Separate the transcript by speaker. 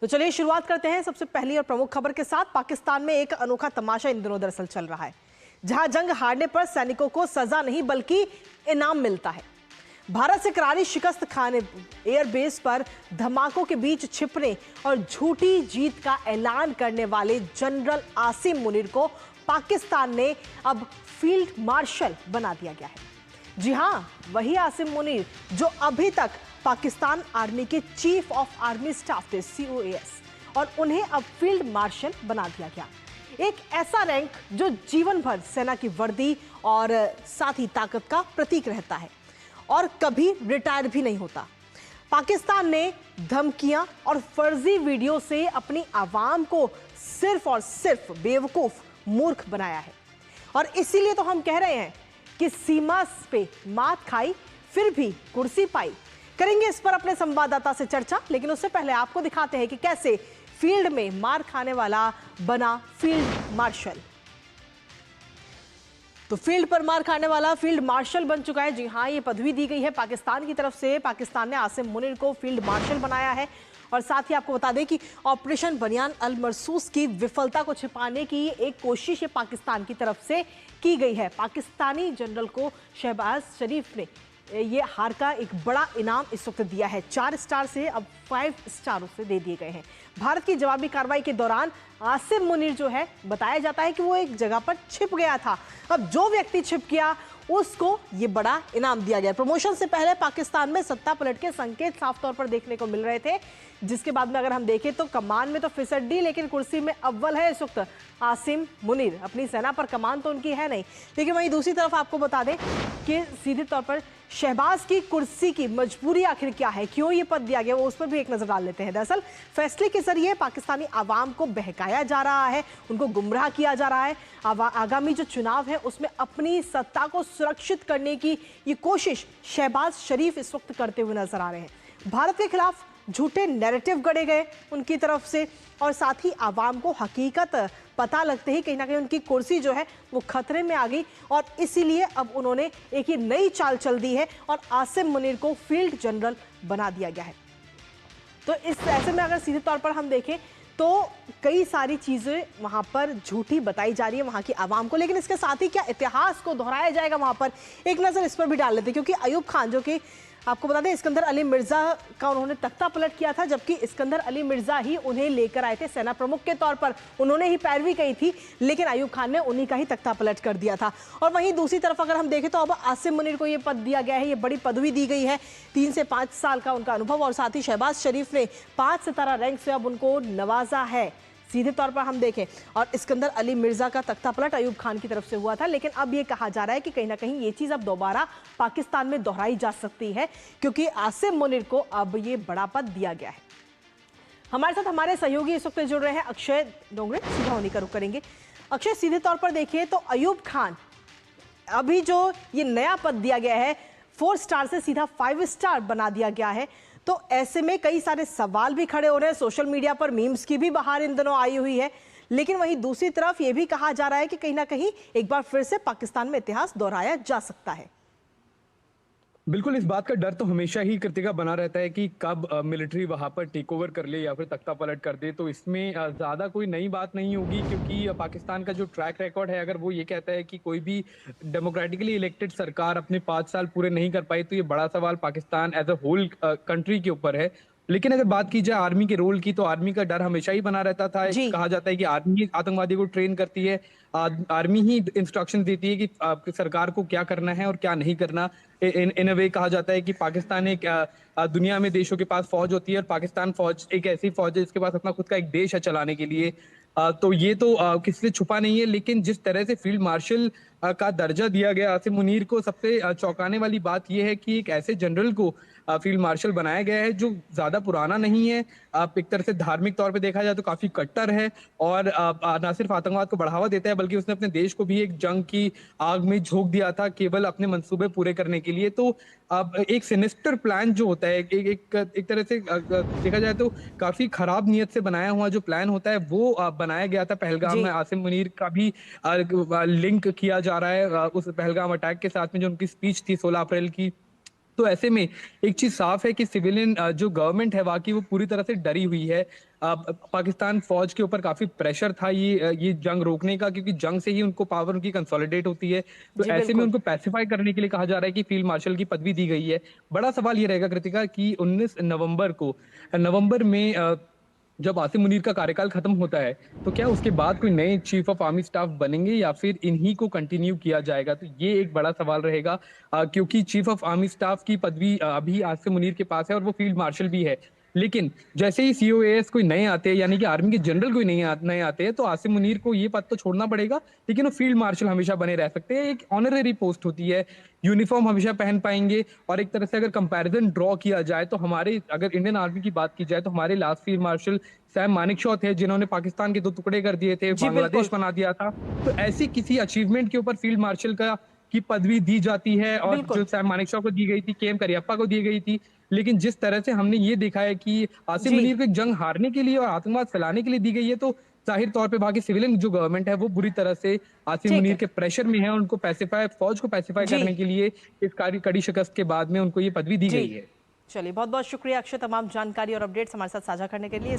Speaker 1: तो चलिए शुरुआत करते हैं सबसे पहली और प्रमुख खबर के साथ। पाकिस्तान में एक अनोखा तमाशा इन दिनों दरअसल चल रहा है, जहां जंग हारने पर सैनिकों को सजा नहीं बल्कि इनाम मिलता है। भारत से करारी शिकस्त खाने एयरबेस पर धमाकों के बीच छिपने और झूठी जीत का ऐलान करने वाले जनरल आसिम मुनीर को पाकिस्तान ने अब फील्ड मार्शल बना दिया गया है। जी हां, वही आसिम मुनीर जो अभी तक पाकिस्तान आर्मी के चीफ ऑफ आर्मी स्टाफ थे, COAS, और उन्हें अब फील्ड मार्शल बना दिया गया। एक ऐसा रैंक जो जीवन भर सेना की वर्दी और साथ ही ताकत का प्रतीक रहता है और कभी रिटायर भी नहीं होता। पाकिस्तान ने धमकियां और फर्जी वीडियो से अपनी आवाम को सिर्फ और सिर्फ बेवकूफ, मूर्ख बनाया है। और इसीलिए तो हम कह रहे हैं कि सीमा पे मात खाई फिर भी कुर्सी पाई। करेंगे इस पर अपने संवाददाता से चर्चा, लेकिन उससे पहले आपको दिखाते हैं कि कैसे फील्ड में मार खाने वाला बना फील्ड मार्शल। तो फील्ड पर मार खाने वाला फील्ड मार्शल बन चुका है। जी हां, ये पदवी दी गई है पाकिस्तान की तरफ से। पाकिस्तान ने आसिम मुनीर को फील्ड मार्शल बनाया है। और साथ ही आपको बता दें कि ऑपरेशन बनियान अल मरसूस की विफलता को छिपाने की एक कोशिश पाकिस्तान की तरफ से की गई है। पाकिस्तानी जनरल को शहबाज शरीफ ने ये हार का एक बड़ा इनाम इस वक्त दिया है। 4 स्टार से अब 5 स्टार उसे दे दिए गए हैं। भारत की जवाबी कार्रवाई के दौरान आसिम मुनीर जो है, बताया जाता है कि वो एक जगह पर छिप गया था। अब जो व्यक्ति छिप गया उसको ये बड़ा इनाम दिया गया। प्रमोशन से पहले पाकिस्तान में सत्ता पलट के संकेत साफ तौर पर देखने को मिल रहे थे, जिसके बाद में अगर हम देखें तो कमान में तो फिसड्डी, लेकिन कुर्सी में अव्वल है इस वक्त आसिम मुनीर। अपनी सेना पर कमान तो उनकी है नहीं, लेकिन वहीं दूसरी तरफ आपको बता दें कि सीधे तौर पर शहबाज की कुर्सी की मजबूरी आखिर क्या है, क्यों ये पद दिया गया, वो उस पर भी एक नजर डाल लेते हैं। दरअसल फैसले के जरिए पाकिस्तानी आवाम को बहकाया जा रहा है, उनको गुमराह किया जा रहा है। आगामी जो चुनाव है उसमें अपनी सत्ता को सुरक्षित करने की ये कोशिश शहबाज शरीफ इस वक्त करते हुए नजर आ रहे हैं। भारत के खिलाफ झूठे नैरेटिव गढ़े गए उनकी तरफ से, और साथ ही आवाम को हकीकत पता लगते ही कहीं ना कहीं उनकी कुर्सी जो है वो खतरे में आ गई। और इसीलिए अब उन्होंने एक ये नई चाल चल दी है और आसिम मुनीर को फील्ड जनरल बना दिया गया है। तो इस ऐसे में अगर सीधे तौर पर हम देखें तो कई सारी चीजें वहां पर झूठी बताई जा रही है वहां की आवाम को, लेकिन इसके साथ ही क्या इतिहास को दोहराया जाएगा वहां पर, एक नजर इस पर भी डाल लेते हैं। क्योंकि अयूब खान, जो कि आपको बता दें इस्कंदर अली मिर्जा का उन्होंने तख्ता पलट किया था, जबकि इस्कंदर अली मिर्जा ही उन्हें लेकर आए थे सेना प्रमुख के तौर पर, उन्होंने ही पैरवी की थी, लेकिन अयूब खान ने उन्हीं का ही तख्ता पलट कर दिया था। और वहीं दूसरी तरफ अगर हम देखें तो अब आसिम मुनीर को ये पद दिया गया है, ये बड़ी पदवी दी गई है। 3 से 5 साल का उनका अनुभव, और साथ ही शहबाज शरीफ ने 5 सितारा रैंक से अब उनको नवाजा है। सीधे तौर पर हम देखें और इस्कंदर अली मिर्जा का तख्ता पलट अयूब खान की तरफ से हुआ था, लेकिन अब ये कहा जा रहा है कि कहीं ना कहीं ये चीज अब दोबारा पाकिस्तान में दोहराई जा सकती है, क्योंकि आसिम मुनीर को अब ये बड़ा पद दिया गया है। हमारे साथ हमारे सहयोगी इस वक्त जुड़ रहे हैं, अक्षय डोंगरे, सीधा उन्हीं का रुख करेंगे। अक्षय, सीधे तौर पर देखिए तो अयूब खान अभी जो ये नया पद दिया गया है 4 स्टार से सीधा 5 स्टार बना दिया गया है, तो ऐसे में कई सारे सवाल भी खड़े हो रहे हैं। सोशल मीडिया पर मीम्स की भी बहार इन दिनों आई हुई है, लेकिन वहीं दूसरी तरफ ये भी कहा जा रहा है कि कहीं ना कहीं एक बार फिर से पाकिस्तान में इतिहास दोहराया जा सकता है।
Speaker 2: बिल्कुल, इस बात का डर तो हमेशा ही कृतिका बना रहता है कि कब मिलिट्री वहां पर टेक ओवर कर ले या फिर तख्ता पलट कर दे। तो इसमें ज़्यादा कोई नई बात नहीं होगी, क्योंकि पाकिस्तान का जो ट्रैक रिकॉर्ड है, अगर वो ये कहता है कि कोई भी डेमोक्रेटिकली इलेक्टेड सरकार अपने 5 साल पूरे नहीं कर पाई, तो ये बड़ा सवाल Pakistan as a whole country के ऊपर है। लेकिन अगर बात की जाए आर्मी के रोल की, तो आर्मी का डर हमेशा ही बना रहता था।
Speaker 1: जी।
Speaker 2: कहा जाता है कि आर्मी ही आतंकवादी को ट्रेन करती है, आर्मी ही इंस्ट्रक्शन देती है कि सरकार को क्या करना है और क्या नहीं करना। इन अ वे कहा जाता है कि पाकिस्तान एक दुनिया में देशों के पास फौज होती है, और पाकिस्तान फौज एक ऐसी फौज है जिसके पास अपना खुद का एक देश है चलाने के लिए। तो ये तो किसी से छुपा नहीं है। लेकिन जिस तरह से फील्ड मार्शल का दर्जा दिया गया आसिम मुनीर को, सबसे चौंकाने वाली बात यह है कि एक ऐसे जनरल को फील्ड मार्शल बनाया गया है जो ज्यादा पुराना नहीं है। एक तरह से धार्मिक तौर पे देखा जाए तो काफी कट्टर है, और न सिर्फ आतंकवाद को बढ़ावा देता है, बल्कि उसने अपने देश को भी एक जंग की आग में झोंक दिया था केवल अपने मंसूबे पूरे करने के लिए। तो अब एक सिनिस्टर प्लान जो होता है, एक तरह से देखा जाए तो काफी खराब नीयत से बनाया हुआ जो प्लान होता है, वो बनाया गया था। पहलगाम
Speaker 1: जी।
Speaker 2: में आसिम मुनीर का भी लिंक किया जा रहा है उस पहलगाम अटैक के साथ में, जो उनकी स्पीच थी 16 अप्रैल की। तो ऐसे में एक चीज साफ है कि सिविलियन जो गवर्नमेंट है वहाँ की, वो पूरी तरह से डरी हुई है। पाकिस्तान फौज के ऊपर काफी प्रेशर था ये जंग रोकने का, क्योंकि जंग से ही उनको पावर उनकी कंसोलिडेट होती है। तो
Speaker 1: जी
Speaker 2: ऐसे में
Speaker 1: बिल्कुल।
Speaker 2: उनको पैसिफाई करने के लिए कहा जा रहा है कि फील्ड मार्शल की पदवी दी गई है। बड़ा सवाल ये रहेगा कृतिका कि 19 नवंबर में जब आसिम मुनीर का कार्यकाल खत्म होता है, तो क्या उसके बाद कोई नए चीफ ऑफ आर्मी स्टाफ बनेंगे या फिर इन्हीं को कंटिन्यू किया जाएगा? तो ये एक बड़ा सवाल रहेगा, क्योंकि चीफ ऑफ आर्मी स्टाफ की पदवी अभी आसिम मुनीर के पास है और वो फील्ड मार्शल भी है। लेकिन जैसे ही सीओएएस कोई नए आते हैं, यानी कि आर्मी के जनरल कोई नए आते हैं, तो आसिम मुनीर को ये पद तो छोड़ना पड़ेगा, लेकिन वो फील्ड मार्शल हमेशा बने रह सकते हैं। एक ऑनररी पोस्ट होती है, यूनिफॉर्म हमेशा पहन पाएंगे। और एक तरह से अगर कंपैरिजन ड्रॉ किया जाए, तो हमारे अगर इंडियन आर्मी की बात की जाए, तो हमारे last field marshal Sam Manekshaw थे, जिन्होंने पाकिस्तान के 2 टुकड़े कर दिए थे,
Speaker 1: जी बिल्कुल।
Speaker 2: बांग्लादेश बना दिया था। तो ऐसी किसी अचीवमेंट के ऊपर फील्ड मार्शल का की पदवी दी जाती है, और जो
Speaker 1: बिल्कुल।
Speaker 2: सैम मानेकशॉ को दी गई थी, केएम करियप्पा को दी गई थी। लेकिन जिस तरह से हमने ये देखा है कि आसिम
Speaker 1: जी
Speaker 2: मुनीर को एक जंग हारने के लिए और आतंकवाद फैलाने के लिए दी गई है, तो जाहिर तौर पे वहाँ की सिविलियन जो गवर्नमेंट है वो बुरी तरह से आसिम
Speaker 1: ठीक
Speaker 2: मुनीर
Speaker 1: है।
Speaker 2: के प्रेशर में है। उनको फौज को पैसिफाई
Speaker 1: जी
Speaker 2: करने के लिए इस कड़ी शिकस्त के बाद में उनको ये पदवी दी
Speaker 1: जी।
Speaker 2: गई है।
Speaker 1: चलिए बहुत बहुत शुक्रिया अक्षय, तमाम जानकारी और अपडेट्स हमारे साथ साझा करने के लिए।